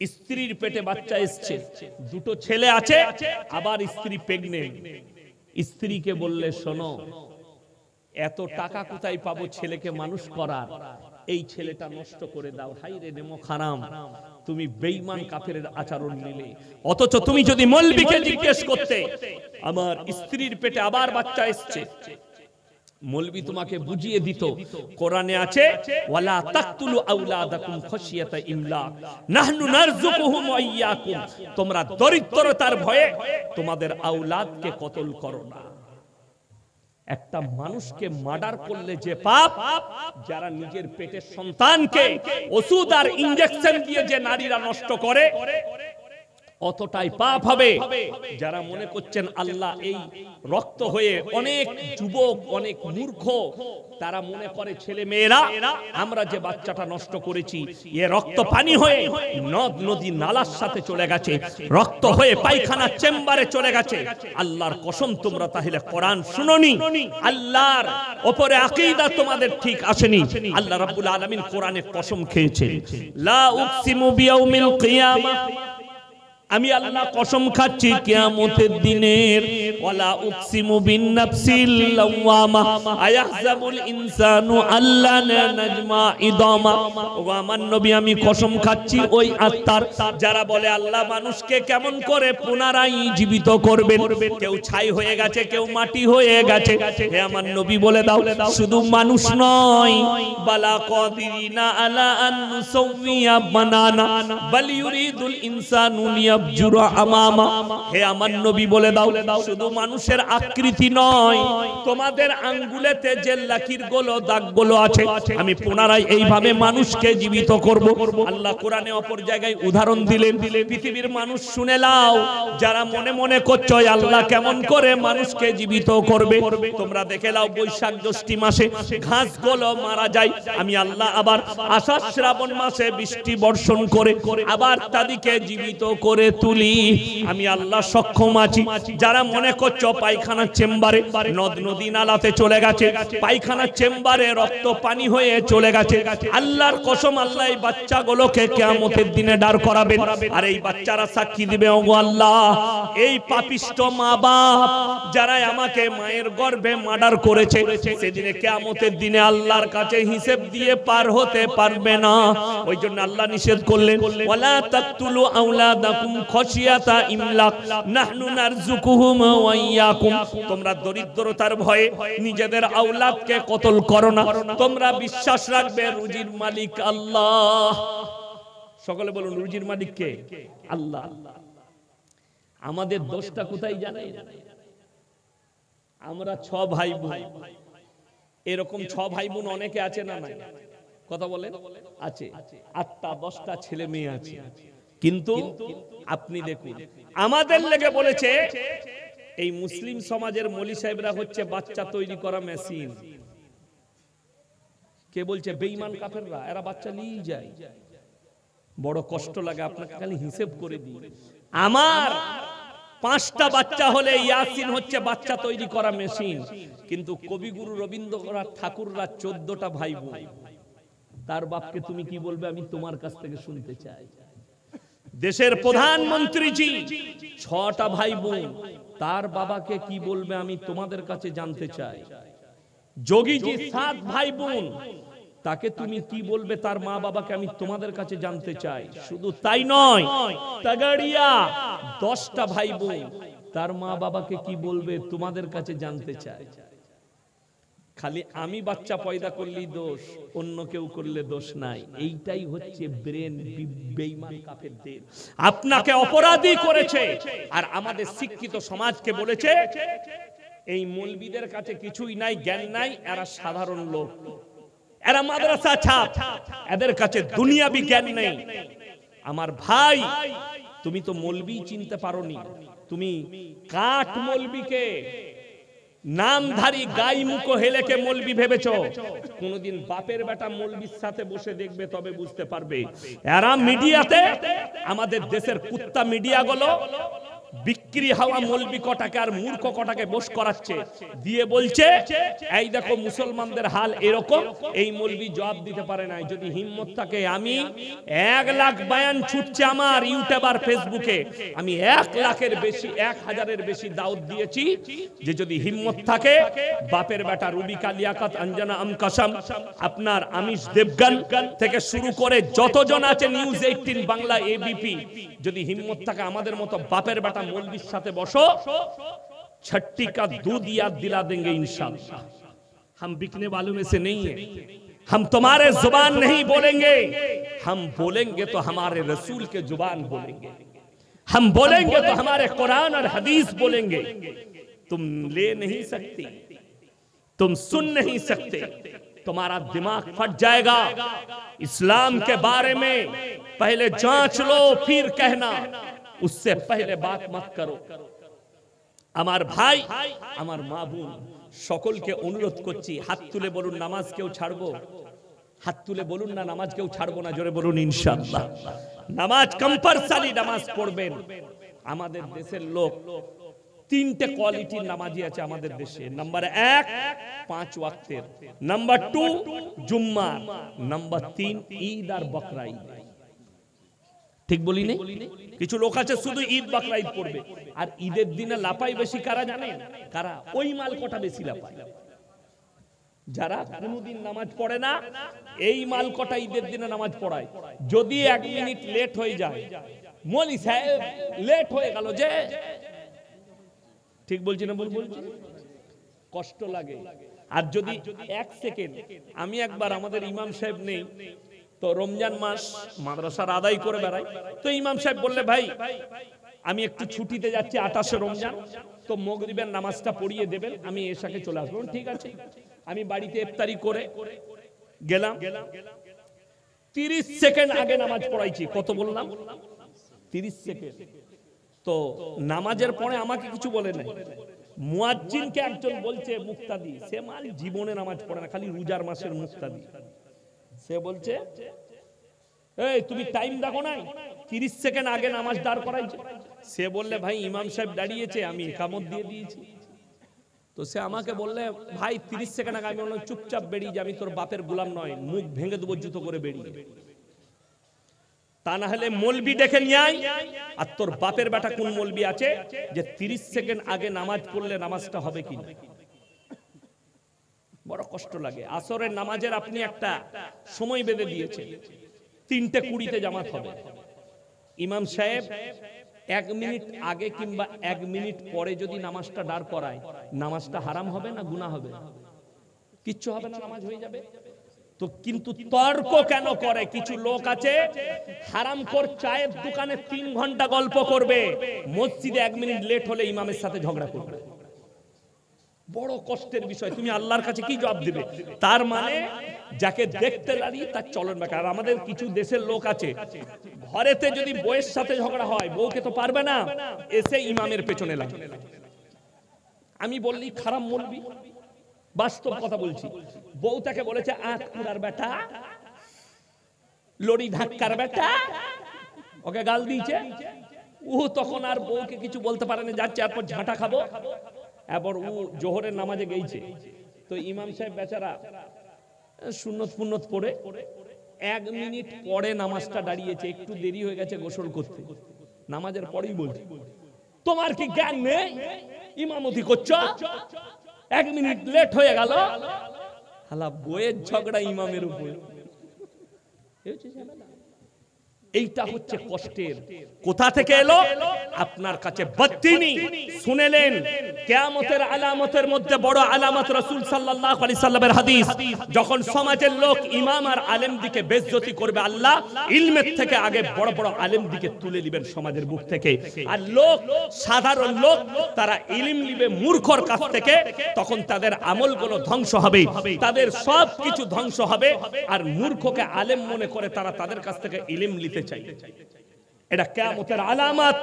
স্ত্রীর পেটে বাচ্চা এসছে, দুটো ছেলে আছে, আবার স্ত্রী প্রেগনেন্ট। স্ত্রীকে বললে, শোনো, এত টাকা কোথায় পাবো ছেলেকে মানুষ করার, এই ছেলেটা নষ্ট করে দাও। হাই রে নেমো হারাম, তুমি বেঈমান কাফেরের আচরণ নিলে। অথচ তুমি যদি মৌলবীকে জিজ্ঞেস করতে, আমার স্ত্রীর পেটে আবার বাচ্চা এসছে, মৌলবী তোমাকে বুঝিয়ে দিত, কোরআনে আছে, ওয়ালা তাকতুলু আওলাদাকুম খাশিয়াতা ইমলাক নাহনু নারযুকুহুম ওয়া ইয়াকুম, তোমরা দরিদ্রতার ভয়ে তোমাদের আওলাদকে কতল করো না। একটা মানুষকে মার্ডার করলে যে পাপ, যারা নিজের পেটের সন্তানকে ওষুধ আর ইনজেকশন দিয়ে যে নারীরা নষ্ট করে, অতটাই পাপ হবে। যারা মনে করছেন আল্লাহ এই রক্ত হয়ে, অনেক যুবক, অনেক মূর্খ, তারা মনে করে ছেলে মেয়েরা আমরা যে বাচ্চাটা নষ্ট করেছি, এ রক্ত পানি হয়ে নদ নদী নালার সাথে চলে গেছে, রক্ত হয়ে পায়খানা চেম্বারে চলে গেছে। আল্লাহর কসম, তোমরা তাহলে কোরআন শুনোনি, আল্লাহর উপরে আকীদা তোমাদের ঠিক আসেনি। আল্লাহ রাব্বুল আলামিন কোরআনে কসম খেয়েছেন, লা উকসিমু বিয়াউমিল কিয়ামাহ, আমি আল্লাহ কসম খাচ্ছি কিয়ামতের দিনের, ওয়ালা উকসিমু বিন-নাফসিল লাওয়ামা আয়াহযাবুল ইনসানু আল্লা নাজমা ইদামা। ও আমার নবী, আমি কসম খাচ্ছি ওই আত্মার যারা বলে আল্লাহ মানুষকে কেমন করে পুনরায় জীবিত করবেন, কেউ ছাই হয়ে গেছে, কেউ মাটি হয়ে গেছে। হে আমার নবী, বলে দাও, শুধু মানুষ নয়, বালা কাদিরিনা আলা আন নুসাউইয়া বানানা বাল ইউরিদুল ইনসানু লিয়াবজুরা আমামা। হে আমার নবী, বলে দাও, শুধু মানুষের আকৃতি নয়, তোমাদের আঙ্গুলেতে যে লাকির গুলো, দাগ গুলো আছে, আমি পুনরায় এইভাবে মানুষকে জীবিত করব। আল্লাহ কোরআনে অপর জায়গায় উদাহরণ দিলেন, পৃথিবীর মানুষ শুনে নাও, যারা মনে মনে করছো আল্লাহ কেমন করে মানুষকে জীবিত করবে, তোমরা দেখে নাও, বৈশাখ জ্যৈষ্ঠ মাসে ঘাস গুলো মারা যায়, আমি আল্লাহ আবার আষাঢ় শ্রাবণ মাসে বৃষ্টি বর্ষণ করে আবার তাদেরকে জীবিত করে তুলি। আমি আল্লাহ সক্ষম আছি। যারা মনে করছো পায়খানা চেম্বারে নদ নদী নালাতে চলে গেছে, পায়খানা চেম্বারে রক্ত পানি হয়ে চলে গেছে, আল্লাহর কসম, আল্লাহ এই বাচ্চাগুলোকে কিয়ামতের দিনে দাঁড় করাবেন। আর এই বাচ্চারা সাক্ষী দিবে, ওগো আল্লাহ, এই পাপিষ্ট মা বাপ যারা আমাকে মায়ের গর্ভে মার্ডার করেছে, সেদিনে কিয়ামতের দিনে আল্লাহর কাছে হিসাব দিয়ে পার হতে পারবে না। ওই জন্য আল্লাহ নিষেধ করলেন, ওয়ালা তাকতুলু আওলাদাকুম খাশিয়াতা ইমলাক নাহনু নারযুকুহুম ওয়া ইয়াকুম, তোমরা দরিদ্রতার ভয়ে নিজেদের আওলাদকে কতল করো না। তোমরা বিশ্বাস রাখবে রুজির মালিক আল্লাহ। সকলে বলুন, রুজির মালিক কে? আল্লাহ। আমাদের দোষটা কোথায় জানেন? আমরা 6 ভাই বোন, এরকম 6 ভাই বোন অনেকে আছে না? নাই? কথা বলেন, আছে। 8টা 10টা ছেলে মেয়ে আছে, কিন্তু আপনি দেখুন, আমাদের লেগে বলেছে এই মুসলিম সমাজের মৌলী সাহেবরা হচ্ছে বাচ্চা তৈরি করা মেশিন। কে বলছে? বেঈমান কাফেররা, এরা বাচ্চা নিয়ে যায়। বড় কষ্ট লাগে, আপনাকে খালি হিসেব করে দিই, আমার 5টা বাচ্চা হলে ইয়াসিন হচ্ছে বাচ্চা তৈরি করা মেশিন। কিন্তু কবিগুরু রবীন্দ্রনাথ ঠাকুররা 14টা ভাই বোন, তার বাপকে তুমি কি বলবে আমি তোমার কাছ থেকে শুনতে চাই। দেশের প্রধানমন্ত্রীজি 6টা ভাই বোন, তার বাবাকে কি বলবে আমি তোমাদের কাছে জানতে চাই। যোগীজি 7 ভাই বোন, তাকে তুমি কি বলবে তার মা বাবাকে আমি তোমাদের কাছে জানতে চাই। শুধু তাই নয়, তাগাড়িয়া 10টা ভাই বোন, তার মা বাবাকে কি বলবে তোমাদের কাছে জানতে চাই। খালি আমি বাচ্চা পয়দা করলেই দোষ, অন্য কেউ করলে দোষ নাই। এইটাই হচ্ছে ব্রেন বেঈমান কাফেরদের। আপনাকে অপরাধী করেছে, আর আমাদের শিক্ষিত সমাজকে বলেছে এই মৌলবীদের কাছে কিছুই নাই, জ্ঞান নাই, এরা সাধারণ লোক, এরা মাদ্রাসা ছাত্র, এদের কাছে দুনিয়াবি জ্ঞান নেই। আমার ভাই, তুমি তো মৌলবী চিনতে পারোনি, তুমি কাঠ মৌলবীকে, নামধারী গাই মুখো হেলেকে মৌলবী ভেবেছো। কোনদিন বাপের বেটা মৌলবীর সাথে বসে দেখবে, তবে বুঝতে পারবে। এরা মিডিয়াতে, আমাদের দেশের কুত্তা মিডিয়া গুলো বিক্রি হওয়া মৌলবি কটাকে আর মূর্খ কটাকে বশ করাচ্ছে, দিয়ে বলছে এই দেখো মুসলমানদের হাল এরকম। এই মৌলবি জবাব দিতে পারে না। যদি হিম্মত থাকে, আমি 1 লাখ বয়ান ছুটছে আমার ইউটিউব আর ফেসবুকে, আমি 1 লাখের বেশি 1000-এর বেশি দাওয়াত দিয়েছি যে যদি হিম্মত থাকে বাপের বেটা রুবিকা লিয়াকত অঞ্জনা আমকাসম, আপনার আমিষ দেবগন থেকে শুরু করে যতজন আছে নিউজ 18 বাংলা এবিপি, যদি হিম্মত থাকে আমাদের মতো বাপের বেটা মৌলবীর সাথে বসো, छट्टी का दूध याद दिला देंगे इंशाअल्लाह। हम बिकने वालों में से नहीं है, हम तुम्हारे जुबान नहीं बोलेंगे, हम बोलेंगे तो हमारे रसूल के जुबान बोलेंगे, हम बोलेंगे तो हमारे कुरान और हदीस बोलेंगे। तुम ले नहीं सकती, तुम सुन नहीं सकते, तुम्हारा दिमाग फट जाएगा। इस्लाम के बारे में पहले जांच लो फिर कहना, उससे पहले बात मत करो। আমার ভাই, আমার মা বোন সকলকে অনুরোধ করছি, হাত তুলে বলুন নামাজ কেউ ছাড়বো? হাত তুলে বলুন না নামাজ কেউ ছাড়বো না, জোরে বলুন ইনশাআল্লাহ। নামাজ কম্পালসারি নামাজ পড়বেন। আমাদের দেশের লোক 3টে কোয়ালিটির নামাজি আছে আমাদের দেশে। নাম্বার 1 5 ওয়াক্তের, নাম্বার 2 জুম্মা, নাম্বার 3 ঈদ আর বকরা ঈদ। ঠিক বলি না? কিছু লোক আছে শুধু ঈদ বকরা ঈদ পড়বে, আর ঈদের দিনে লাপাই বেশি কারা জানেন? কারা? ওই মাল কটা বেশি লাপায় যারা কোনদিন নামাজ পড়ে না, এই মাল কটা ঈদের দিনে নামাজ পড়ায়। যদি 1 মিনিট লেট হয়ে যায়, মৌলী সাহেব লেট হয়ে গেল যে, ঠিক বলছি না ভুল বলছি? কষ্ট লাগে। আর যদি 1 সেকেন্ড, আমি একবার আমাদের ইমাম সাহেব নেই তো রমজান মাস মাদ্রাসার আদায় করে বেড়াই, তো ইমাম সাহেব বললে ভাই আমি একটু ছুটিতে যাচ্ছি 28শে রমজান, তো মাগরিবের নামাজটা পড়িয়ে দেবেন, আমি এশাকে চলে আসবো। ঠিক আছে, আমি বাড়িতে ইফতারি করে গেলাম, 30 সেকেন্ড আগে নামাজ পড়াইছি। কত বললাম? 30 সেকেন্ড। তো নামাজের পরে আমাকে কিছু বলে নাই, মুয়াজ্জিনকে একজন বলছে মুক্তাদি, সে মাল জীবনে নামাজ পড়ে না, খালি রোজার মাসের মুক্তাদি। সে বলছে এই তুমি টাইম দেখো নাই, 30 সেকেন্ড আগে নামাজ দাঁড় করাইছে। সে বললে ভাই ইমাম সাহেব দাঁড়িয়েছে, আমি ইকামত দিয়ে দিয়েছি। তো সে আমাকে বললে ভাই 30 সেকেন্ড আগে। আমি বললাম চুপচাপ বেরিয়ে যা, আমি তোর বাপের গোলাম নয়, মুখ ভেঙে দেবো জুতো করে বেরিয়ে। তা না হলে মৌলবি ডেকে নিয়ে আয়, আর তোর বাপের বেটা কোন মৌলবি আছে যে 30 সেকেন্ড আগে নামাজ পড়লে নামাজটা হবে কিনা। বড় কষ্ট লাগে। আসরের নামাজের আপনি একটা সময় বেঁধে দিয়েছেন, 3:20 জামাত হবে। ইমাম সাহেব 1 মিনিট আগে কিংবা 1 মিনিট পরে যদি নামাজটা দাঁড় করায়, নামাজটা হারাম হবে না গুনাহ হবে? কিচ্ছু হবে না, নামাজ হয়ে যাবে। তো কিন্তু তর্ক কেন করে? কিছু লোক আছে হারামখোর, চায়ের দোকানে 3 ঘন্টা গল্প করবে, মসজিদে 1 মিনিট লেট হলে ইমামের সাথে ঝগড়া করবে। বড় কষ্টের বিষয়। তুমি আল্লাহর কাছে কি জবাব দিবে? তার মানে যাকে দেখতে দাঁড়িয়ে তার চলন বেকার। আমাদের কিছু দেশের লোক আছে, ঘরেতে যদি বউয়ের সাথে ঝগড়া হয়, বউকে তো পারবে না, এসে ইমামের পেছনে লাগে। আমি বললি খারাপ মৌলবি, বাস্তব কথা বলছি। বউ তাকে বলেছে আখ কুড়ার বেটা, লড়ি ধাক্কার বেটা, ওকে গাল দিয়েছে। ও তখন আর বউকে কিছু বলতে পারে না, যাচ্ছে এরপর ঝাঁটা খাবো। এবার ও জোহরের নামাজে গেছে, তো ইমাম সাহেব বেচারা সুন্নত পুন্নত পড়ে 1 মিনিট পরে নামাজটা দাঁড়িয়েছে, একটু দেরি হয়ে গেছে গোসল করতে। নামাজের পরেই বলছে তোমার কি জ্ঞান নেই, ইমামতি করছো, 1 মিনিট লেট হয়ে গেল। হালা বইয়ের ঝগড়া ইমামের উপর। এইটা হচ্ছে কষ্টের। কোথা থেকে এলো? আপনার কাছে বত্তিনি শুনেলেন। কিয়ামতের আলামতের মধ্যে বড় আলামত রাসূল সাল্লাল্লাহু আলাইহি সাল্লামের হাদিস, যখন সমাজের লোক ইমাম আর আলেম দিকে বেইজ্জতি করবে, আল্লাহ ইলমের থেকে আগে বড় বড় আলেম দিকে তুলে দিবেন সমাজের বুক থেকে। আর লোক, সাধারণ লোক, তারা ইলম নিবে মূর্খর কাছ থেকে, তখন তাদের আমলগুলো ধ্বংস হবে, তাদের সব কিছু ধ্বংস হবে। আর মূর্খকে আলেম মনে করে তারা তাদের কাছ থেকে ইলম নিতে চাই। এটা কিয়ামতের আলামত,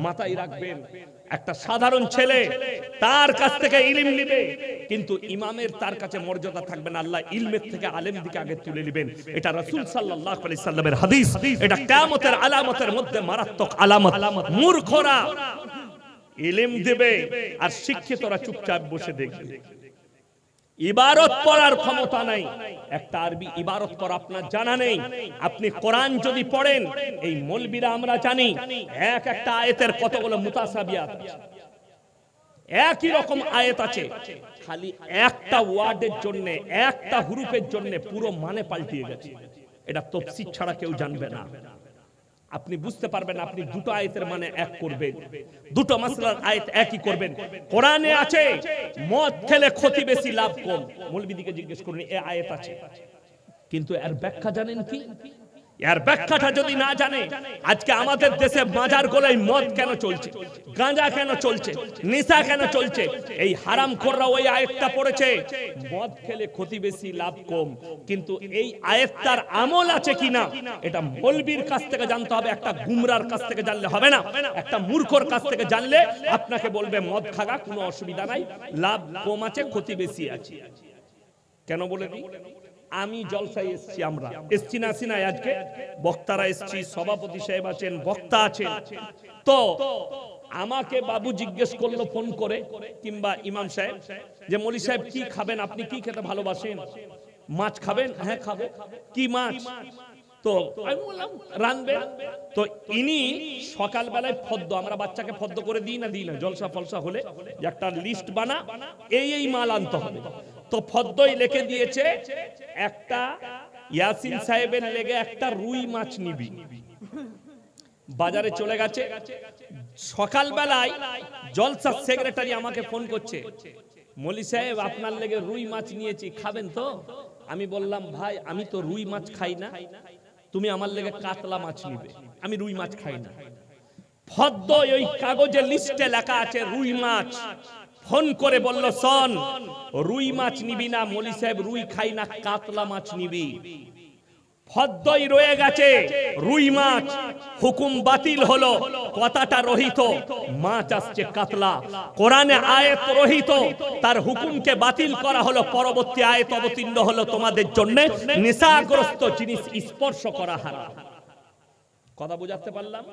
মাথায় রাখবেন। একটা সাধারণ ছেলে তার কাছ থেকে ইলম নিবে, কিন্তু ইমামের তার কাছে মর্যাদা থাকবে না, আল্লাহ ইলমের থেকে আলেম দিকে আগে তুলে নেবেন। এটা রাসূল সাল্লাল্লাহু আলাইহি সাল্লামের হাদিস। এটা কিয়ামতের আলামতের মধ্যে মারাত্মক আলামত। মূর্খরা ইলম দেবে আর শিক্ষিতরা চুপচাপ বসে দেখবে। ইবারত পড়ার ক্ষমতা নাই, একটা আরবি ইবারত পড়া আপনার জানা নেই। আপনি কোরআন যদি পড়েন, এই মৌলবীরা আমরা জানি এক একটা আয়াতের কতগুলো মুতাসাবিয়াত আছে, একই রকম আয়াত আছে, খালি একটা ওয়ার্ডের জন্য, একটা হুরুফের জন্য পুরো মানে পাল্টিয়ে গেছে। এটা তাফসীর ছাড়া কেউ জানবে না। আপনি বুঝতে পারবেন, আপনি দুটো আয়াতের মানে এক করবেন, দুটো মাসলার আয়াত একই করবেন। কোরআনে আছে মদ খেলে ক্ষতি বেশি লাভ কম, মৌলবীদিকে জিজ্ঞেস করুন এই আয়াত আছে, কিন্তু এর ব্যাখ্যা জানেন কি? এর ব্যাখ্যাটা যদি না জানে, আজকে আমাদের দেশে বাজার গোলায় মদ কেন চলছে, গাঁজা কেন চলছে, নেশা কেন চলছে? এই হারামখোররা ওই আয়াতটা পড়েছে মদ খেলে ক্ষতি বেশি লাভ কম, কিন্তু এই আয়াতটার আমল আছে কিনা এটা মৌলবীর কাছ থেকে জানতে হবে। একটা গুমরার কাছ থেকে জানলে হবে না, একটা মূর্খর কাছ থেকে জানলে আপনাকে বলবে মদ খাগা কোনো অসুবিধা নাই, লাভ কম আছে, ক্ষতি বেশি আছে। কেন বলে দিই, আমি জলসায় এসছি, আমরা এসছি না আসি না, আজকে বক্তারা এসছি, সভাপতি সাহেব আছেন, বক্তা আছেন, তো আমাকে বাবু জিজ্ঞেস করলো ফোন করে কিংবা ইমাম সাহেব যে মৌলী সাহেব কি খাবেন, আপনি কি খেতে ভালোবাসেন? মাছ খাবেন? হ্যাঁ খাবো। কি মাছ? তো আমি বললাম রানবেন। তো ইনি সকালবেলায় ফদ্দ, আমরা বাচ্চাকে ফদ্দ করে দিই না জলসা ফলসা হলে একটা লিস্ট বানা, এই মাল আনতে হবে। তো ফদ্দই লিখে দিয়েছে একটা ইয়াসিন সাহেবের লেগে একটা রুই মাছ নিবি। বাজারে চলে গেছে। সকালবেলায় জলসার সেক্রেটারি আমাকে ফোন করছে, মৌলী সাহেব আপনার লেগে রুই মাছ নিয়েছি, খাবেন তো? আমি বললাম ভাই আমি তো রুই মাছ খাই না, তুমি আমার লেগে কাতলা মাছ নিবে, আমি রুই মাছ খাই না। ফদ্দ ওই কাগজে লিস্টে লেখা আছে রুই মাছ। ফোন করে বলল শোন, রুই মাছ নিবি না, মৌলী সাহেব রুই খাই না, কাতলা মাছ নিবি। ফদ্দই রয়ে গেছে রুই মাছ, হুকুম বাতিল হলো, কথাটা রহিত, মাছ আসছে কাতলা। কোরআনে আয়াত রহিত, তার হুকুমকে বাতিল করা হলো, পরবর্তী আয়াত অবতীর্ণ হলো তোমাদের জন্য নেশাগ্রস্ত জিনিস স্পর্শ করা হারাম। কথা বুঝাতে পারলাম?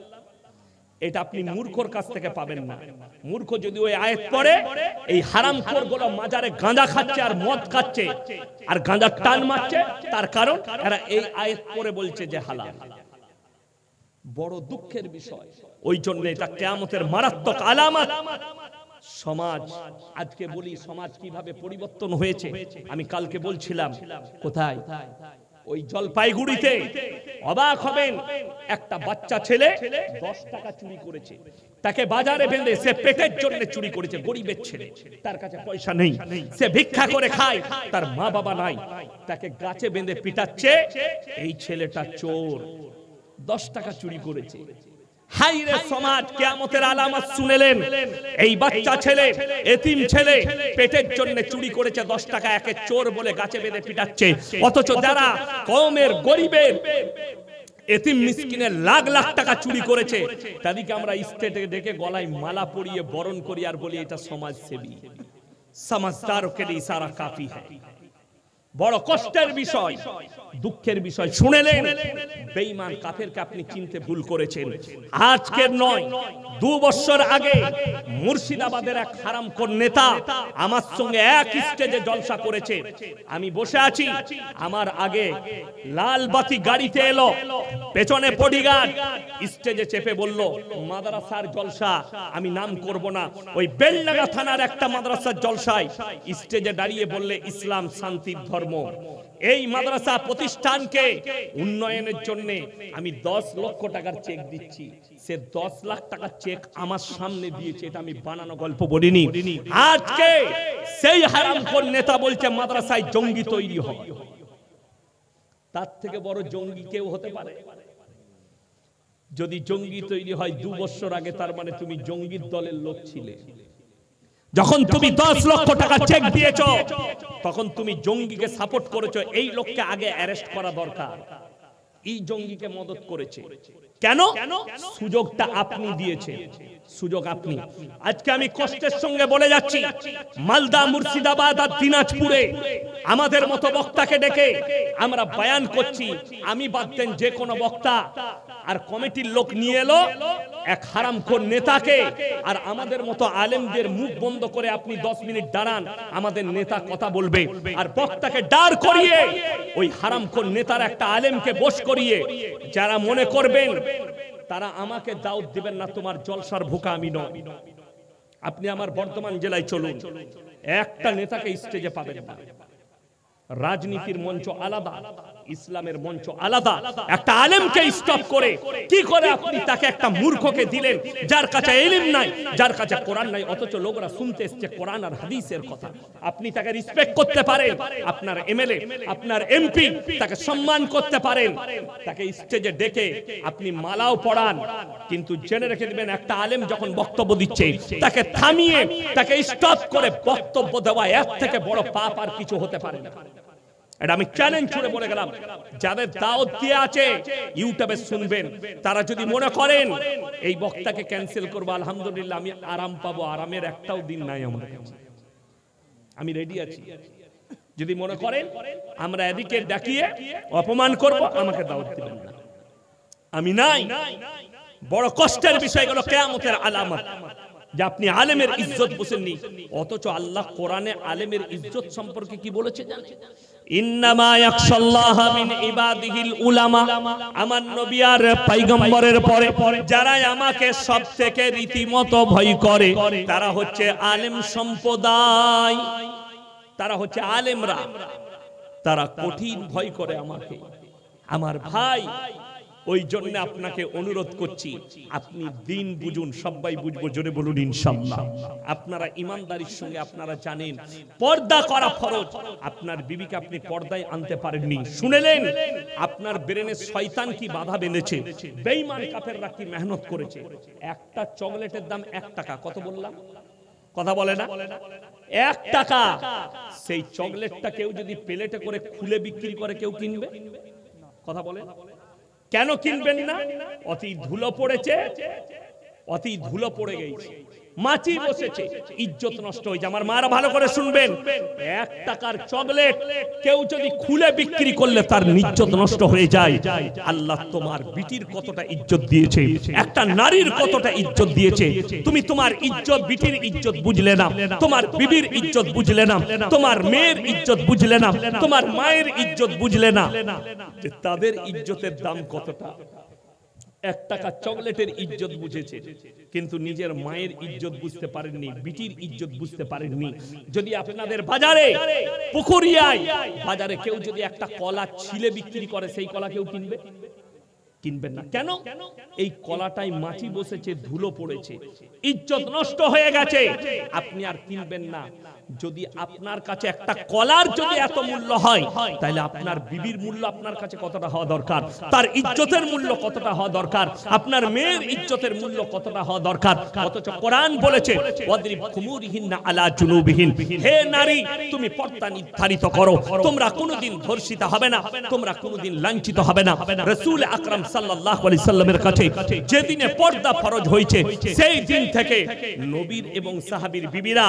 এটা আপনি মূর্খর কাছ থেকে পাবেন না। মূর্খ যদি ওই আয়াত পড়ে, এই হারামখোরগুলো মাজারে গাঁজা খাচ্ছে আর মদ খাচ্ছে আর গাঁজার টান মারছে, তার কারণ এরা এই আয়াত পড়ে বলছে যে হালাল। বড় দুঃখের বিষয়। ওই জন্য এটা কিয়ামতের মারাত্মক আলামত। সমাজ আজকে বলি, সমাজ কিভাবে পরিবর্তন হয়েছে। আমি কালকে বলছিলাম কোথায়, ওই জলপাইগুড়িতে, অবাক হবেন, একটা বাচ্চা ছেলে 10 টাকা চুরি করেছে, তাকে বাজারে বেঁধে, সে পেটের জন্য চুরি করেছে, গরিবের ছেলে, তার কাছে পয়সা নেই, সে ভিক্ষা করে খায়, তার মা বাবা নাই, তাকে গাছে বেঁধে পিটাচ্ছে। এই ছেলেটা চোর, 10 টাকা চুরি করেছে। হাইরে সমাজ, কিয়ামতের আলামত শুনেলেন। এই বাচ্চা ছেলে, এতিম ছেলে, পেটের জন্য চুরি করেছে, 10 টাকা, একে চোর বলে গাছে বেঁধে পিটাচ্ছে। অথচ যারা কওমের গরিবের এতিম মিসকিনের লাখ লাখ টাকা চুরি করেছে, তাদেরকে আমরা স্টেটে ডেকে গলায় মালা পরিয়ে বরণ করি আর বলি এটা সমাজসেবী। সমাজদারোं के लिए इशारा काफी है। বড় কষ্টের বিষয়, দুঃখের বিষয়। শুনেলেন, বেঈমান কাফেরকে আপনি চিনতে ভুল করেছেন। আজকের নয়, 2 বছর আগে মুর্শিদাবাদের এক হারামখোর নেতা আমার সঙ্গে এক স্টেজে জলসা করেছে। আমি বসে আছি, আমার আগে লাল বাতি গাড়িতে এলো, পেছনে বডিগার্ড, স্টেজে চেপে বলল মাদ্রাসার জলসা, আমি নাম করব না, ওই বেলডাঙ্গা থানার একটা মাদ্রাসার জলসায় স্টেজে দাঁড়িয়ে বললে ইসলাম শান্তির ধর্ম। এই মাদ্রাসা প্রতিষ্ঠানকে উন্নয়নের জন্য আমি 10 লক্ষ টাকার চেক দিচ্ছি। সে 10 লাখ টাকার চেক আমার সামনে দিয়েছে, এটা আমি বানানো গল্প বলিনি। আজকে সেই হারামখোর নেতা বলছে মাদ্রাসায় জঙ্গি তৈরি হয়। তার থেকে বড় জঙ্গি কেউ হতে পারে? যদি জঙ্গি তৈরি হয় 2 বছর আগে, তার মানে তুমি জঙ্গির দলের লোক ছিলে। যখন তুমি 10 লক্ষ টাকা চেক দিয়েছো, তখন তুমি জঙ্গিকে সাপোর্ট করেছো। এই লোককে আগে অ্যারেস্ট করা দরকার, এই জঙ্গিকে মদত করেছে। কেন? সুযোগটা আপনি দিয়েছেন, সুযোগ আপনি। আজকে আমি কষ্টের সঙ্গে বলে যাচ্ছি, মালদা, মুর্শিদাবাদ আর দিনাজপুরে আমাদের মতো বক্তাকে ডেকে আমরা বয়ান করছি, আমি বাদ দেন যে কোনো বক্তা আর কমিটির লোক নিয়ে এলো এক হারামখোর নেতাকে, আর আমাদের মতো আলেমদের মুখ বন্ধ করে আপনি 10 মিনিট দাঁড়ান, আমাদের নেতা কথা বলবে, আর বক্তাকে দাঁড় করিয়ে ওই হারামখোর নেতার একটা আলেমকে বশ করিয়ে যারা মনে করবেন তারা আমাকে দাওয়াত দিবেন না, তোমার জলসার ভোকা আমি নই। আপনি আমার বর্ধমান জেলায় চলুন, একটা নেতাকে স্টেজে পাবেন না। রাজনীতির মঞ্চ আলাদা, ইসলামের মঞ্চ আলাদা। একটা আলেমকে স্টপ করে কি করে আপনি তাকে একটা মূর্খকে দিলেন যার কাছে ইলম নাই, যার কাছে কোরআন নাই, অথচ লোকরা শুনতে এসছে কোরআন আর হাদিসের কথা। আপনি তাকে রেসপেক্ট করতে পারেন, আপনার এমএলএ, আপনার এমপি, তাকে সম্মান করতে পারেন, তাকে স্টেজে ডেকে আপনি মালাও পড়ান, কিন্তু জেনে রেখে দিবেন একটা আলেম যখন বক্তব্য দিচ্ছে তাকে থামিয়ে তাকে স্টপ করে বক্তব্য দেওয়া এর থেকে বড় পাপ আর কিছু হতে পারে না। এটা আমি চ্যালেঞ্জ ছুড়ে বলে গেলাম, যাদের দাওয়াত দিয়ে আছে ইউটিউবে শুনবেন, তারা যদি মনে করেন এই বক্তাকে ক্যান্সেল করবো, আলহামদুলিল্লাহ আমি আরাম পাবো, আরামের একটাও দিন নাই আমার কাছে, আমি রেডি আছি। যদি মনে করেন আমরা এদিকে ডাকিয়ে অপমান করব, আমাকে দাওয়াত দিবেন না, আমি নাই। বড় কষ্টের বিষয় হলো কিয়ামতের আলামত যে আপনি আলেমের ইজ্জত বুঝেননি, অথচ আল্লাহ কোরআনে আলেমের ইজ্জত সম্পর্কে কি বলেছে জানেন? ইন্নামা ইয়াখশাল্লাহা মিন ইবাদিহিল উলামা। আমার নবী আর পয়গম্বরের পরে যারা আমাকে সবথেকে রীতিমতো ভয় করে তারা হচ্ছে আলেম সম্প্রদায়, তারা হচ্ছে আলেমরা, তারা কঠিন ভয় করে আমাকে। আমার ভাই, ওই জন্য আপনাকে অনুরোধ করছি, আপনি দিন বুঝুন, সবাই বুঝবো, জোরে বলুন ইনশাআল্লাহ। আপনারা ইমানদারির সঙ্গে আপনারা জানেন পর্দা করা ফরজ, আপনার বিবিকে আপনি পর্দায় আনতে পারেননি, শুনেলেন আপনার ব্রেনে শয়তান কি বাধা বেঁধেছে, বেঈমান কাফেররা কি মেহনত করেছে। একটা চকলেটের দাম 1 টাকা, কত বললাম? কথা বলে না? 1 টাকা। সেই চকলেটটা কেউ যদি প্লেটে করে খুলে বিক্রি করে কেউ কিনবে? কথা বলে কেন কিনবেন না? অতি ধুলো পড়েছে, অতি ধুলো পড়ে গেছে, মাছি বসেছে, ইজ্জত নষ্ট হয়ে যায়। আমার মারা ভালো করে শুনবেন, 1 টাকার চকলেট কেউ যদি খুলে বিক্রি করলে তার ইজ্জত নষ্ট হয়ে যায়। আল্লাহ তোমার বিটির কতটা ইজ্জত দিয়েছে, একটা নারীর কতটা ইজ্জত দিয়েছে, তুমি তোমার ইজ্জত, বিটির ইজ্জত বুঝলে না, তোমার বিবির ইজ্জত বুঝলে না, তোমার মেয়ের ইজ্জত বুঝলে না, তোমার মায়ের ইজ্জত বুঝলে না, যে তাদের ইজ্জতের দাম কতটা। 1 টাকা চকলেটের ইজ্জত বুঝেছে, কিন্তু নিজের মায়ের ইজ্জত বুঝতে পারেননি, বিটির ইজ্জত বুঝতে পারেননি। যদি আপনাদের বাজারে, পুকুরিয়ায় বাজারে কেউ যদি একটা কলা ছিলে বিক্রি করে, সেই কলা কেউ কিনবে? কিনবেন না। কেন? এই কলাটাই মাছি বসেছে, ধুলো পড়েছে, ইজ্জত নষ্ট হয়ে গেছে, আপনি আর কিনবেন না। যদি আপনার কাছে একটা কলার যদি এত মূল্য হয়, তাহলে আপনার বিবির মূল্য আপনার কাছে কতটা হওয়া দরকার, তার ইজ্জতের মূল্য কতটা হওয়া দরকার, আপনার মেয়ের ইজ্জতের মূল্য কতটা হওয়া দরকার। অথচ কোরআন বলেছে ওয়াদরিব খুমুরিহিন্না আলা জুনুবিহিন, হে নারী তুমি পর্দা নির্ধারিত করো, তোমরা কোনোদিন ধর্ষিতা হবে না, তোমরা কোনোদিন লাঞ্ছিত হবে না। রাসূল আকরাম সাল্লাল্লাহু আলাইহি সাল্লামের কাছে যেদিনে পর্দা ফরজ হয়েছে, সেই দিন থেকে নবীর এবং সাহাবীর বিবিরা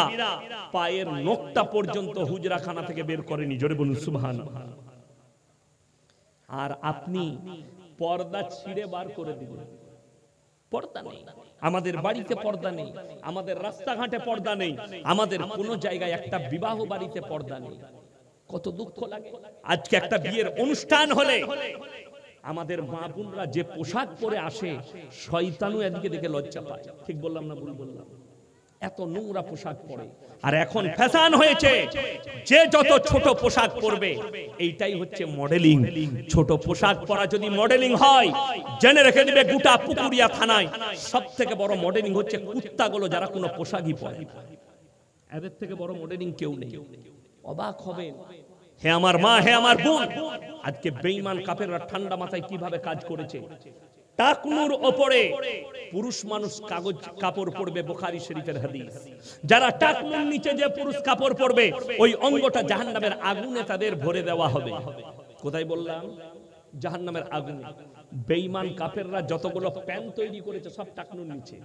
পায়ের নখটা পর্যন্ত হুজরাখানা থেকে বের করেনি, জোরে বলুন সুবহানাল্লাহ। আর আপনি পর্দা ছিঁড়ে বার করে দিলেন, পর্দা নেই, আমাদের বাড়িতে পর্দা নেই, আমাদের রাস্তাঘাটে পর্দা নেই, আমাদের কোনো জায়গায় একটা বিবাহ বাড়িতে পর্দা নেই। কত দুঃখ লাগে। আজকে একটা বিয়ের অনুষ্ঠান হলে আমাদের মা বোনরা যে পোশাক পরে আসে, শয়তানও এদিকে দেখে লজ্জা পায়। ঠিক বললাম না ভুল বললাম? এত নোংরা পোশাক পরে। আর এখন ফ্যাশন হয়েছে যে যত ছোট পোশাক পরবে এইটাই হচ্ছে মডেলিং। ছোট পোশাক পরা যদি মডেলিং হয়, জেনে রেখে দিবে গোটা পুকুরিয়া থানায় সবথেকে বড় মডেলিং হচ্ছে কুত্তাগুলো যারা কোনো পোশাকই পরে। এদের থেকে বড় মডেলিং কেউ নেই। অবাক হবেন। হে আমার মা, হে আমার বোন, আজকে বেঈমান কাফেররা ঠান্ডা মাথায় কিভাবে কাজ করেছে। টাকনুর ওপরে পুরুষ মানুষ কাগজ কাপড় পরবে, বুখারী শরীফের হাদিস। যারা টাকনুর নিচে যে পুরুষ কাপড় পরবে, ওই অঙ্গটা জাহান্নামের আগুনে তাদের ভরে দেওয়া হবে। কোথায় বললাম? জাহান্নামের আগুনে। বেঈমান কাফেররা যতগুলো প্যান তৈরি করেছে সব টাকনুর নিচে।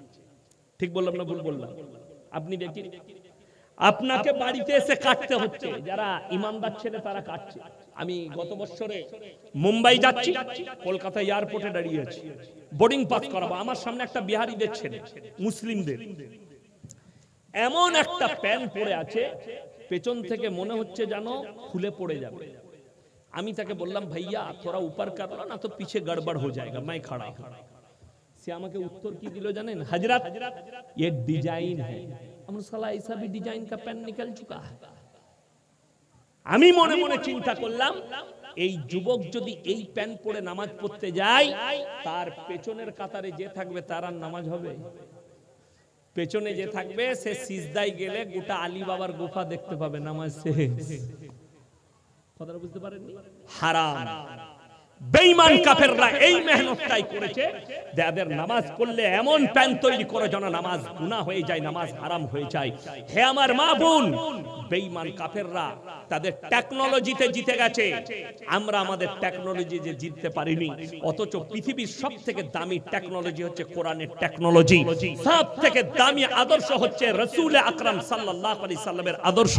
ঠিক বললাম না ভুল বললাম? আপনি দেখেন, আপনাকে বাড়িতে এসে কাটতে হচ্ছে, যারা ইমানদার ছেলে তারা কাটছে। আমি গত বছরে মুম্বাই যাচ্ছি, কলকাতা এয়ারপোর্টে দাঁড়িয়ে আছি, বোর্ডিং পাস করাবো। আমার সামনে একটা বিহারিদের ছেলে, মুসলিমদের, এমন একটা প্যান পরে আছে, পেছন থেকে মনে হচ্ছে যেন খুলে পড়ে যাবে। আমি তাকে বললাম, ভাইয়া থোড়া উপর কর লো না তো পিছে গড়বড় হয়ে যায়গা, मैं खड़ा हूं। সে আমাকে উত্তর কি দিল জানেন? হযরত ये डिजाइन है। हम साला ऐसा भी डिजाइन का पेन निकल चुका है। আমি মনে মনে চিন্তা করলাম, এই যুবক যদি এই প্যান পরে নামাজ পড়তে যায়, তার পেছনের কাতারে যে থাকবে তার আর নামাজ হবে? পেছনে যে থাকবে সে সিজদায় গেলে গোটা আলী বাবার গুফা দেখতে পাবে, নামাজ শেষ। কথাটা বুঝতে পারেননি? হারাম। বেঈমান কাফেররা এই মেহনতটাই করেছে, যাদের নামাজ পড়লে এমন প্যান তৈরি করে যেন নামাজ গুনাহ হয়ে যায়, নামাজ হারাম হয়ে যায়। হে আমার মা বোন, বেঈমান কাফেররা তাদের টেকনোলজিতে জিতে গেছে, আমরা আমাদের টেকনোলজি যে জিততে পারিনি। অথচ পৃথিবীর সবথেকে দামি টেকনোলজি হচ্ছে কোরআনের টেকনোলজি, সবথেকে দামি আদর্শ হচ্ছে রাসূল আকরাম সাল্লাল্লাহু আলাইহি সাল্লামের আদর্শ।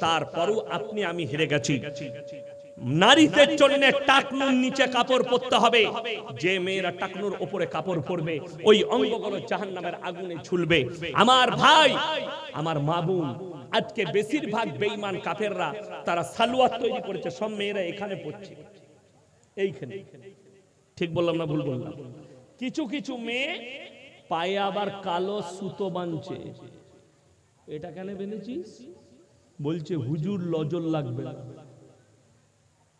তারপরও আপনি আমি হেরে গেছি। নারীদের জন্য টাকনুর নিচে কাপড় পরতে হবে। যে মেয়েরা টাকনুর উপরে কাপড় পরবে, ওই অঙ্গগুলো জাহান্নামের আগুনে ঝুলবে। আমার ভাই, আমার মা বোন, আজকে বেশিরভাগ বেঈমান কাফেররা তারা সালোয়ার তৈরি করেছে, সব মেয়েরা এখানে পড়ছে, এইখানে। ঠিক বললাম না ভুল বললাম? কিছু কিছু মেয়ে পায়ে আবার কালো সুতো বাঁধছে। এটা কেন বেঁধেছিস? বলছে হুজুর লজল লাগবে না।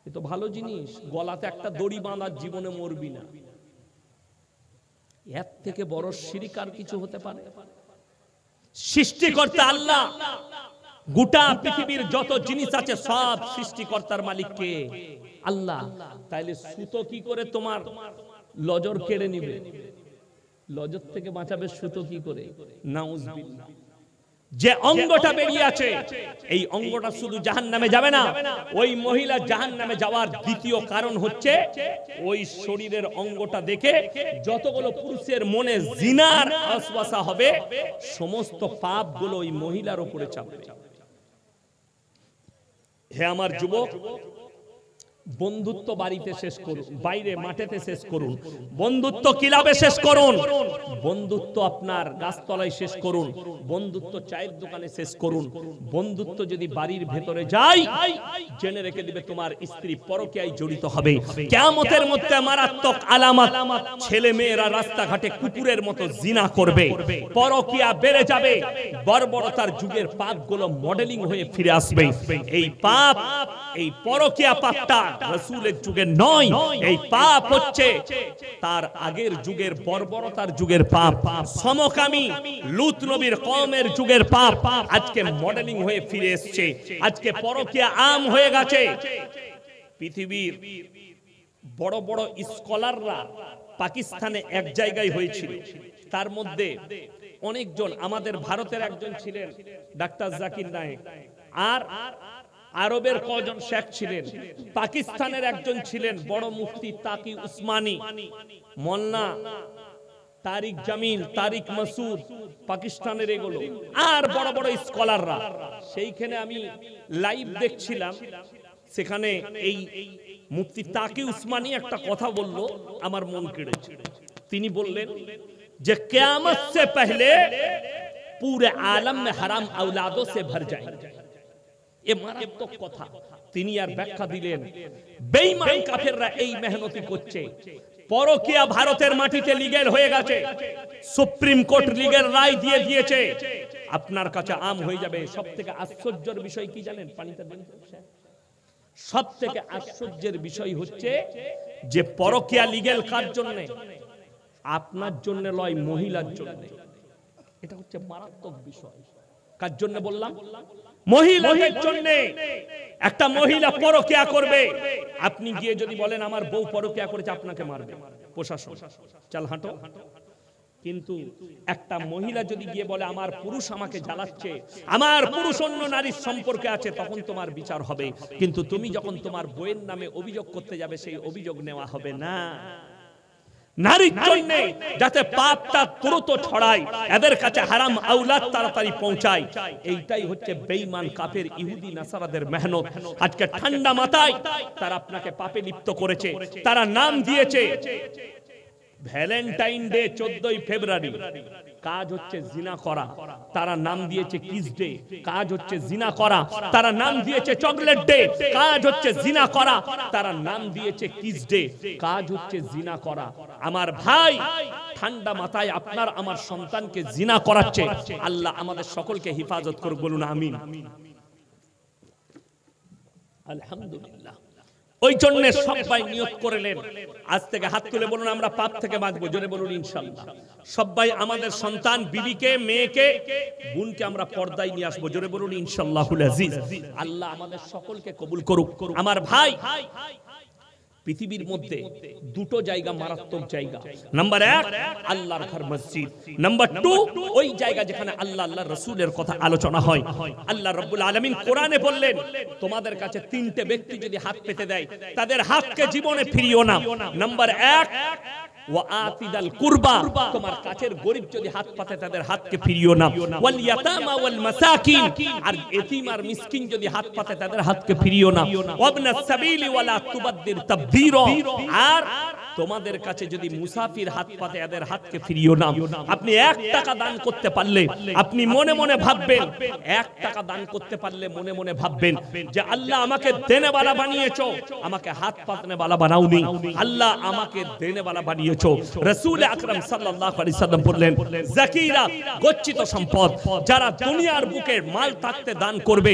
এ তো ভালো জিনিস, গলাতে একটা দড়ি বাঁধার, জীবনে মরবি না। এর থেকে বড় শিরক আর কিছু হতে পারে? সৃষ্টিকর্তা আল্লাহ, গোটা পৃথিবীর যত জিনিস আছে সব সৃষ্টিকর্তার মালিক কে? আল্লাহ। তাইলে সুতো কি করে তোমার লজর কেড়ে নিবে? লজর থেকে বাঁচাবে সুতো কি করে? নাউজুবিল্লাহ। যে অঙ্গটা বেরিয়ে আছে, এই অঙ্গটা শুধু জাহান্নামে যাবে না, ওই মহিলা জাহান্নামে যাওয়ার দ্বিতীয় কারণ হচ্ছে ওই শরীরের অঙ্গটা দেখে যতগুলো পুরুষের মনে জিনার ওয়াসওয়াসা হবে, সমস্ত পাপগুলো ওই মহিলার উপরে চাপবে। হে আমার যুবক, বন্ধুত্ব বাড়িতে শেষ করুন, বাইরে মাঠেতে শেষ করুন, বন্ধুত্ব ক্লাবে শেষ করুন, বন্ধুত্ব আপনার গাছতলায় শেষ করুন, বন্ধুত্ব চায়ের দোকানে শেষ করুন। বন্ধুত্ব যদি বাড়ির ভেতরে যায়, জেনে রেখে দিবে তোমার স্ত্রী পরকীয়ায় জড়িত হবে। কিয়ামতের মধ্যে মারাত্মক আলামত, ছেলে মেয়েরা রাস্তাঘাটে কুকুরের মতো জিনা করবে, পরকীয়া বেড়ে যাবে, বর্বরতার যুগের পাপগুলো মডেলিং হয়ে ফিরে আসবে। এই পাপ, এই পরকীয়া পাপটা রাসূলের যুগের নয়, এই পাপ হচ্ছে তার আগের যুগের বর্বরতার যুগের পাপ, সমকামী লূত নবীর কওমের যুগের পাপ আজকে মডেলিং হয়ে ফিরে এসেছে। আজকে পরকীয়া আম হয়ে গেছে। পৃথিবীর বড় বড় স্কলাররা পাকিস্তানে এক জায়গায় হয়েছিল, তার মধ্যে অনেকজন, আমাদের ভারতের একজন ছিলেন ডাক্তার জাকির নায়েক, আর আরবের কজন শেখ ছিলেন, পাকিস্তানের একজন ছিলেন বড় মুফতি তাকি উসমানী, মোল্লা তারিক জামিল, তারিক মাসুদ, পাকিস্তানের এগুলো, আর বড় বড় স্কলাররা। সেইখানে আমি লাইভ দেখছিলাম, সেখানে এই মুফতি তাকি উসমানী একটা কথা বলল, আমার মন কেড়েছে। তিনি বললেন যে কিয়ামত সে পহলে পুরে আলম में हराम औलादों से भर जाएंगे। এ মারাত্মক কথা। তিনি আর ব্যাখ্যা দিলেন, বেঈমান কাফেররা এই মেহনতি করছে, পরকীয়া ভারতের মাটিতে লিগ্যাল হয়ে গেছে, সুপ্রিম কোর্ট লিগ্যাল রায় দিয়ে দিয়েছে, আপনার কাছে আম হয়ে যাবে। সবথেকে আশ্চর্যের বিষয় কি জানেন? পানিটা দেন। সবথেকে আশ্চর্যের বিষয় হচ্ছে যে পরকীয়া লিগ্যাল কার জন্য? আপনার জন্য লয়, মহিলার জন্য। এটা হচ্ছে মারাত্মক বিষয়। কার জন্য বললাম? মহিলাদের জন্য। একটা মহিলা পরকীয়া করবে, আপনি গিয়ে যদি বলেন আমার বউ পরকীয়া করেছে, আপনাকে মারবে প্রশাসন, চল হাঁটো। কিন্তু একটা মহিলা যদি গিয়ে বলে আমার পুরুষ আমাকে জ্বালাচ্ছে, আমার পুরুষ অন্য নারীর সম্পর্কে আছে, তখন তোমার বিচার হবে। কিন্তু তুমি যখন তোমার বউয়ের নামে অভিযোগ করতে যাবে, সেই অভিযোগ নেওয়া হবে না। নারীর জন্য যাতে পাপটা দ্রুত ছড়ায়, এদের কাছে হারাম আওলাদ তাড়াতাড়ি পৌঁছায়, এইটাই হচ্ছে বেঈমান কাফের ইহুদি নাসারাদের মেহনত। আজকে ঠান্ডা মাথায় তারা আপনাকে পাপে লিপ্ত করেছে। তারা নাম দিয়েছে ভ্যালেন্টাইন ডে 14ই ফেব্রুয়ারি, কাজ হচ্ছে জিনা করা। তারা নাম দিয়েছে কিস ডে, কাজ হচ্ছে জিনা করা। তারা নাম দিয়েছে চকলেট ডে, কাজ হচ্ছে জিনা করা। তারা নাম দিয়েছে কিস ডে, কাজ হচ্ছে জিনা করা। আমার ভাই, ঠান্ডা মাথায় আপনার আমার সন্তানকে জিনা করাচ্ছে। আল্লাহ আমাদের সকলকে হেফাজত করুক, বলুন আমিন। আলহামদুলিল্লাহ। ওই জন্য সবাই নিয়ত করলেন, আজ থেকে হাত তুলে বলুন আমরা পাপ থেকে বাঁচবো, জোরে বলুন ইনশাআল্লাহ। সবাই আমাদের সন্তান, বিবিকে, মেয়েকে, বোনকে আমরা পর্দায় নিয়ে আসবো, জোরে বলুন ইনশাআল্লাহুল আজিজ। আল্লাহ আমাদের সকলকে কবুল করুক। আমার ভাই, পৃথিবীর মধ্যে দুটো জায়গা মারাত্মক জায়গা। নাম্বার 1 আল্লাহর ঘর মসজিদ, নাম্বার 2 ওই জায়গা যেখানে আল্লাহ আল্লাহর রাসূলের কথা আলোচনা হয়। আল্লাহ রাব্বুল আলামিন কোরআনে বললেন, তোমাদের কাছে তিনটে ব্যক্তি যদি হাত পেতে দেয়, তাদের হাতকে জীবনে ফিরিও না। নাম্বার 1 ওয়া আতিদাল কুরবা, তোমার কাছের গরীব যদি হাত পাতে তাদের হাতকে ফিরিও না। ওয়াল ইয়াতামা ওয়াল মাসাকিন, আর এতিম আর মিসকিন যদি হাত পাতে তাদের হাতকে ফিরিও না। ওয়াবনাস সাবিলি ওয়ালা তুবাদদির তাবদীরা, আর তোমাদের কাছে যদি মুসাফির হাত পাতে এদের হাতকে ফিরিও না। আপনি 1 টাকা দান করতে পারলে আপনি মনে মনে ভাববেন, 1 টাকা দান করতে পারলে মনে মনে ভাববেন যে আল্লাহ আমাকে দেনেওয়ালা বানিয়েছো, আমাকে হাত পাতনেওয়ালা বানাওনি। আল্লাহ আমাকে দেনেওয়ালা বানিয়েছো। রাসূল আকরাম সাল্লাল্লাহু আলাইহি সাল্লাম বললেন, যাকিরা গচ্ছিত সম্পদ, যারা দুনিয়ার বুকে মাল থাকতে দান করবে,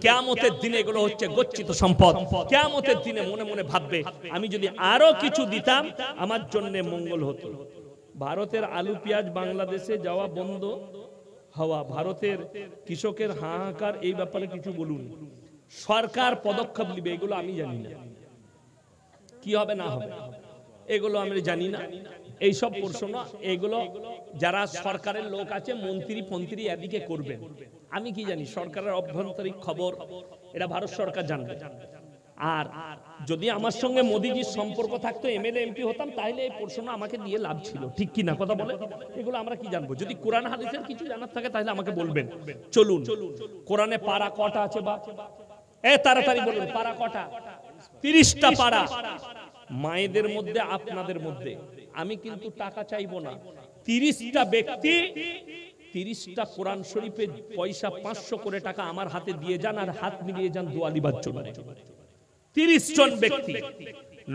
কিয়ামতের দিনে এগুলো হচ্ছে গচ্ছিত সম্পদ। কিয়ামতের দিনে মনে মনে ভাববে, আমি যদি আরো কিছু দিতাম আমার জন্য মঙ্গল হতো। ভারতের আলু পেঁয়াজ বাংলাদেশে যাওয়া বন্ধ হওয়া, ভারতের কৃষকের হাহাকার, এই ব্যাপারে কিছু বলুন। সরকার পদক্ষেপ নেবে, এগুলো আমি জানি না কি হবে না হবে, এগুলো আমি জানি না। এইসব প্রশ্ন এগুলো যারা সরকারের লোক আছে, মন্ত্রী ফন্ত্রী এদিকে করবেন, আমি কি জানি। সরকারের অভ্যন্তরীণ খবর এটা ভারত সরকার জানবে। আর যদি আমার সঙ্গে মোদিজির সম্পর্ক থাকতো, এমএলএ এমপি হতাম, তাহলে এই প্রশ্ন আমাকে দিয়ে লাভ ছিল, ঠিক কি না কথা বলে? এগুলো আমরা কি জানবো? যদি কোরআন হাদিসের কিছু জানার থাকে তাহলে আমাকে বলবেন। চলুন, কোরআনে পারা কটা আছে বা তাড়াতাড়ি বলুন, পারা কটা? 30টা পারা। মায়েদের মধ্যে, আপনাদের মধ্যে, আমি কিন্তু টাকা চাইবো না। 30টা ব্যক্তি 30টা কোরআন শরীফের পয়সা 500 করে টাকা আমার হাতে দিয়ে যান, আর হাত মিলিয়ে যান দোয়া লিবার জন্য। 30 জন ব্যক্তি।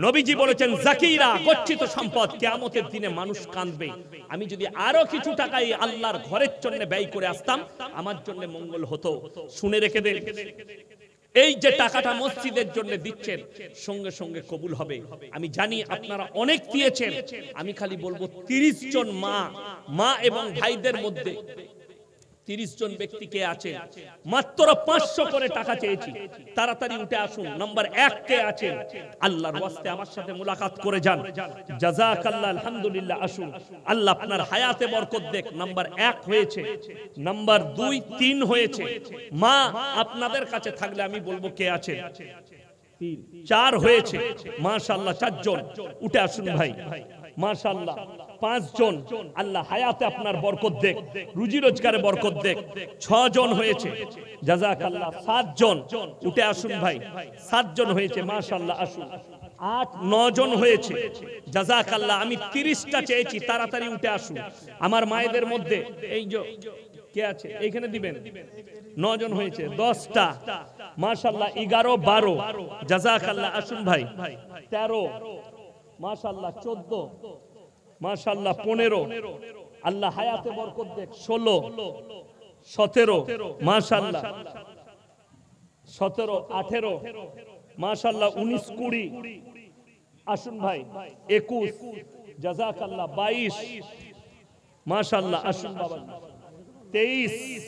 নবীজি বলেছেন, যাকিরা গচ্ছিত সম্পদ, কিয়ামতের দিনে মানুষ কাঁদবে। আমি যদি আরো কিছু টাকা এই আল্লাহর ঘরের জন্য ব্যয় করে আসতাম, আমার জন্য মঙ্গল হতো। শুনে রেখে দেন, এই যে টাকাটা মসজিদের জন্য দিচ্ছেন, সঙ্গে সঙ্গে কবুল হবে। আমি জানি আপনারা অনেক দিয়েছেন, আমি খালি বলবো 30 জন মা এবং ভাইদের মধ্যে 30 জন ব্যক্তি কে আছেন, মাত্র 500 করে টাকা চেয়েছি, তাড়াতাড়ি উঠে আসুন। নাম্বার 1 কে আছেন, আল্লাহর ওয়াস্তে আমার সাথে মুলাকাত করে যান। জাযাকাল্লাহ, আলহামদুলিল্লাহ, আসুন, আল্লাহ আপনার হায়াতে বরকত দেখ। নাম্বার 1 হয়েছে, নাম্বার 2, 3 হয়েছে। মা আপনাদের কাছে থাকলে আমি বলবো কে আছেন। 4 হয়েছে, মাশাআল্লাহ, 4 জন উঠে আসুন ভাই, মাশাআল্লাহ। 5 জন, আল্লাহ হায়াতে আপনার বরকত দেখ, রুজি রোজগারে বরকত দেখ। 6 জন হয়েছে, জাযাকাল্লাহ। 7 জন উঠে আসুন ভাই, 7 জন হয়েছে, মাশাআল্লাহ, আসুন। 8, 9 জন হয়েছে, জাযাকাল্লাহ। আমি 30টা চেয়েছি, তাড়াতাড়ি উঠে আসুন। আমার মায়েদের মধ্যে এই যে কে আছে এইখানে দিবেন, 9 জন হয়েছে। 10টা, মাশাআল্লাহ। 11, 12, জাযাকাল্লাহ, আসুন ভাই। 13, মাশাআল্লাহ। 14, মাশাআল্লাহ। 15, আল্লাহ হায়াতে বরকত দেখ। 16, 17, মাশাআল্লাহ। 17, 18, মাশাআল্লাহ। 19, 20, আসুন ভাই। 21, জাযাকাল্লাহ। 22, মাশাআল্লাহ, আসুন বাবা। 23,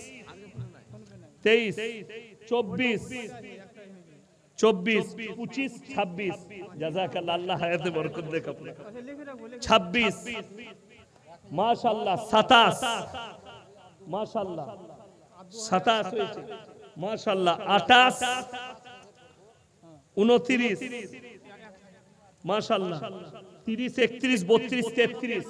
24, 25, 26, জাযাকাল্লাহ, আল্লাহ হায়াতে বরকত দেখ আপনার। 26, মাশাআল্লাহ। 27, মাশাআল্লাহ। 27 হয়েছে, মাশাআল্লাহ। 28, 29, মাশাআল্লাহ। 30, 31, 32, 33।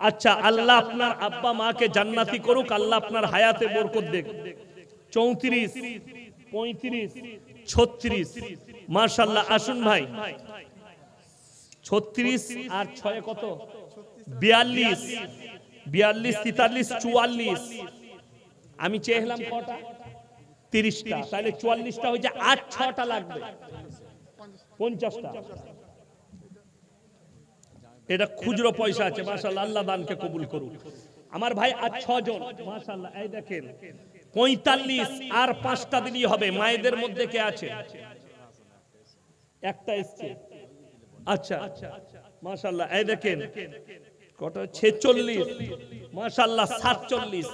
আচ্ছা, আল্লাহ আপনার আব্বা মাকে জান্নাতি করুক, আল্লাহ আপনার হায়াতে বরকত দেখ। 34, 35, 36, মাশাআল্লাহ। আসুন ভাই, 36 আর 6 কত? 42, 42, 43, 44। আমি চেয়েছিলাম কটা? 30টা। তাহলে 44টা হয়েছে, 8, 6টা লাগবে, 50টা। এটা খুচরো পয়সা আছে, মাশাআল্লাহ, আল্লাহ দানকে কবুল করুক। আমার ভাই আর 6 জন, মাশাআল্লাহ। এই দেখেন 45 আর 5টা দিলেই হবে। মায়েদের মধ্যে কে আছে? একটা এসছে। আচ্ছা, মাশাআল্লাহ। এই দেখেন কত? 46, মাশাআল্লাহ। 47।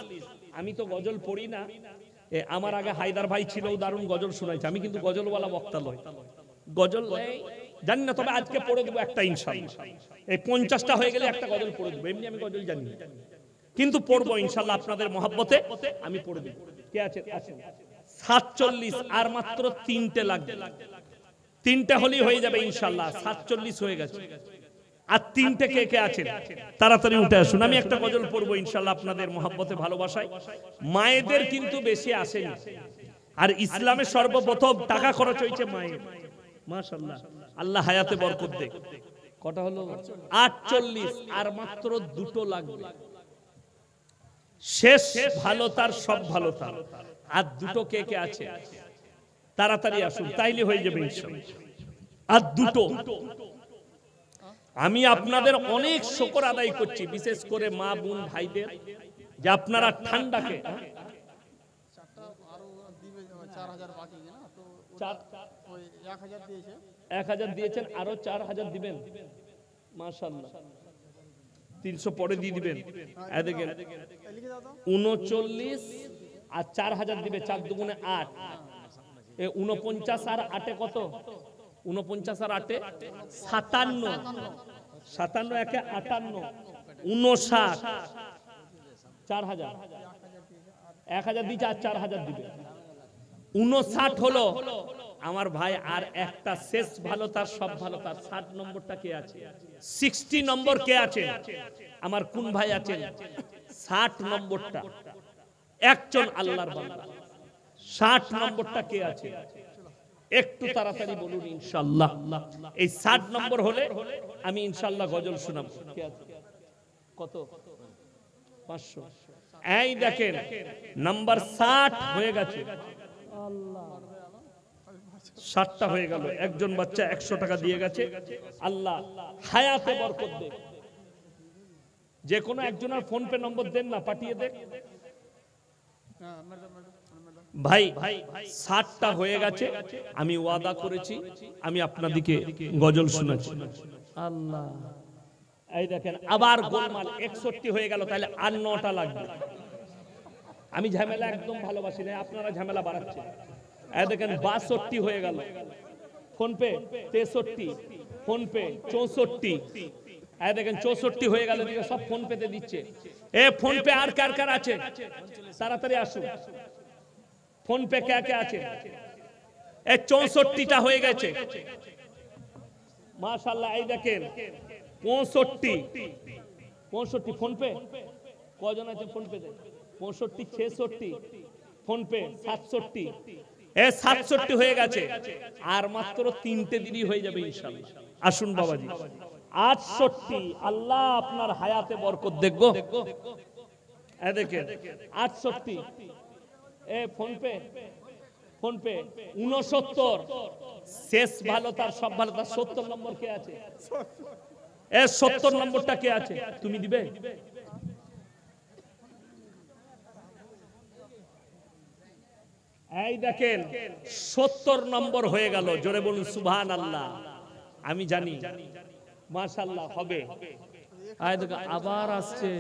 আমি তো গজল পড়ি না, আমার আগে হায়দার ভাই ছিল, দারুণ গজল শোনাইছে। আমি কিন্তু গজলওয়ালা বক্তা নই, গজল জানি না, তবে আজকে পড়ে দেবো একটা ইনশাআল্লাহ। এই 50টা হয়ে গেলে একটা গজল পড়ে দেবো। এমনি আমি গজল জানি না, কিন্তু পড়বো ইনশাআল্লাহ আপনাদের মহব্বতে আমি পড়ে দেবো। কে আছে? 47 আর মাত্র 3টে লাগবে। 3টে হলেই হয়ে যাবে ইনশাআল্লাহ। 47 হয়ে গেছে, আর 3টে কে কে আছেন? তাড়াতাড়ি উঠে আসুন, আমি একটা গজল পড়বো ইনশাআল্লাহ আপনাদের মহব্বতে ভালোবাসায়। মায়েদের কিন্তু বেশি আসেনি, আর ইসলামে সর্বপ্রথম টাকা খরচ হয়েছে মায়ের। মাশাআল্লাহ, আল্লাহ হায়াতে বরকত দেখ। কটা হলো? 48 আর মাত্র 2টো লাগবে। শেষ ভালো তার, সব ভালো তার, আর 2টো কে কে আছে? তাড়াতাড়ি আসুন, তাইলে হয়ে যাবে ইনশাআল্লাহ। আর 2টো। আমি আপনাদের অনেক শুকর আদায় করছি, বিশেষ করে মা বোন ভাইদের, যে আপনারা ঠান্ডাকে 1000 দিয়েছেন, আরো 4000 দিবেন। মাশাআল্লাহ, 300 পরে দিয়ে দিবেন। দেখেন 39 আর 4000 দিবে, 4 দুগুণে 8। 49 আর 8 কত? 49 আর 8 57, 57 একে 58, 59, 4000, 1000 দিচ্ছে আর 4000 দিবে, 59 হলো আমার ভাই। আর একটা শেষ ভালো তার, সব ভালো তার, 60 নম্বরটা কে আছে? 60 নম্বর কে আছে? আমার কোন ভাই আছেন? 60 নম্বরটা একজন আল্লাহর বান্দা। 60 নম্বরটা কে আছে? একটু তাড়াতাড়ি বলুন ইনশাআল্লাহ। এই 60 নম্বর হলে আমি ইনশাআল্লাহ গজল শোনাবো। কে আছে? কত? 500। এই দেখেন নাম্বার 60 হয়ে গেছে। আল্লাহ, 60টা হয়ে গেল। একজন বাচ্চা 100 টাকা দিয়ে গেছে। আল্লাহ হায়াতে বরকত দেখ। যে কোনো একজনের ফোন পে নম্বর দেন না, পাঠিয়ে দেন ভাই। 60টা হয়ে গেছে, আমি ওয়াদা করেছি আমি আপনাদেরকে গজল শোনাচ্ছি। আল্লাহ, এই দেখেন আবার গোলমাল। 61 হয়ে গেল, তাহলে আর 9টা লাগবে। আমি ঝামেলা একদম ভালোবাসি না, আপনারা ঝামেলা বাড়াচ্ছেন। এই দেখেন 62 হয়ে গেল। Phone pay 63, phone pay 64। এই দেখেন 64 হয়ে গেল, সব ফোন পেতে দিচ্ছে। ফোন পে আর কার কার আছে? তাড়াতাড়ি আসুন। ফোন পে কে কে আছে? 64টা হয়ে গেছে, মাশাআল্লাহ। এই দেখেন 65 ফোন পে কজন আছে? Phone pay 65, 66 phone pay 67। 67 হয়ে গেছে, আর মাত্র 3টে দিনই হয়ে যাবে ইনশাআল্লাহ। আসুন বাবাজি। 68, আল্লাহ আপনার হায়াতে বরকত দেখবো। এই দেখেন 68। ফোন পে 69, শেষ ভালো তার, সব ভালো তার। 70 নম্বর কে আছে? 70 নম্বরটা কে আছে? তুমি দিবে? এই দেখেন 70 নম্বর হয়ে গেল। জোরে বলুন সুবহানাল্লাহ। আমি জানি মাশাআল্লাহ হবে। আবার আসছে।